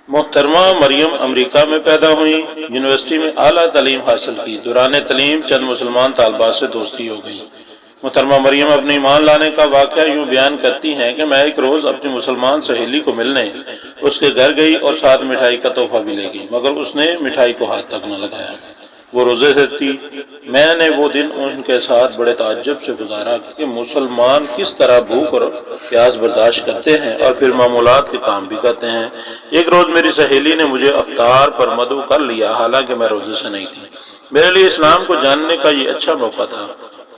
محترمہ مریم امریکہ میں پیدا ہوئی، یونیورسٹی میں اعلیٰ تعلیم حاصل کی۔ دوران تعلیم چند مسلمان طالبات سے دوستی ہو گئی۔ محترمہ مریم اپنے ایمان لانے کا واقعہ یوں بیان کرتی ہیں کہ میں ایک روز اپنی مسلمان سہیلی کو ملنے اس کے گھر گئی اور ساتھ مٹھائی کا تحفہ بھی لے گئی، مگر اس نے مٹھائی کو ہاتھ تک نہ لگایا۔ وہ روزے سے تھی۔ میں نے وہ دن ان کے ساتھ بڑے تعجب سے گزارا کہ مسلمان کس طرح بھوک اور پیاس برداشت کرتے ہیں اور پھر معمولات کے کام بھی کرتے ہیں۔ ایک روز میری سہیلی نے مجھے افطار پر مدعو کر لیا، حالانکہ میں روزے سے نہیں تھی۔ میرے لیے اسلام کو جاننے کا یہ اچھا موقع تھا۔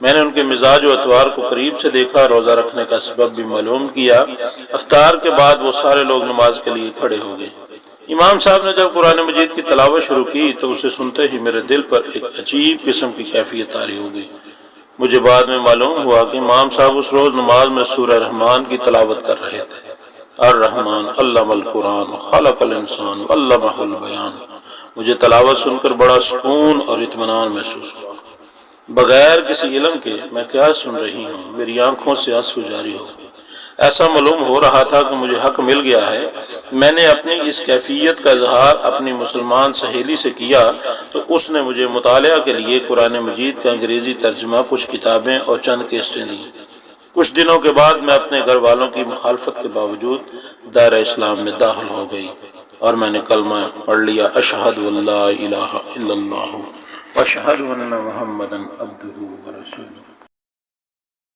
میں نے ان کے مزاج و اطوار کو قریب سے دیکھا، روزہ رکھنے کا سبب بھی معلوم کیا۔ افطار کے بعد وہ سارے لوگ نماز کے لیے کھڑے ہو گئے۔ امام صاحب نے جب قرآن مجید کی تلاوت شروع کی تو اسے سنتے ہی میرے دل پر ایک عجیب قسم کی کیفیت طاری ہو گئی۔ مجھے بعد میں معلوم ہوا کہ امام صاحب اس روز نماز میں سورہ رحمان کی تلاوت کر رہے تھے۔ الرحمن علم القرآن خلق الانسان علمہ البیان۔ مجھے تلاوت سن کر بڑا سکون اور اطمینان محسوس ہوا۔ بغیر کسی علم کے میں کیا سن رہی ہوں، میری آنکھوں سے آنسو جاری ہو گئے۔ ایسا معلوم ہو رہا تھا کہ مجھے حق مل گیا ہے۔ میں نے اپنی اس کیفیت کا اظہار اپنی مسلمان سہیلی سے کیا تو اس نے مجھے مطالعہ کے لیے قرآن مجید کا انگریزی ترجمہ، کچھ کتابیں اور چند کیسٹیں دیں۔ کچھ دنوں کے بعد میں اپنے گھر والوں کی مخالفت کے باوجود دائرہ اسلام میں داخل ہو گئی اور میں نے کلمہ پڑھ لیا، اشہد ان لا الہ الا اللہ واشہد ان محمدا عبدہ ورسولہ۔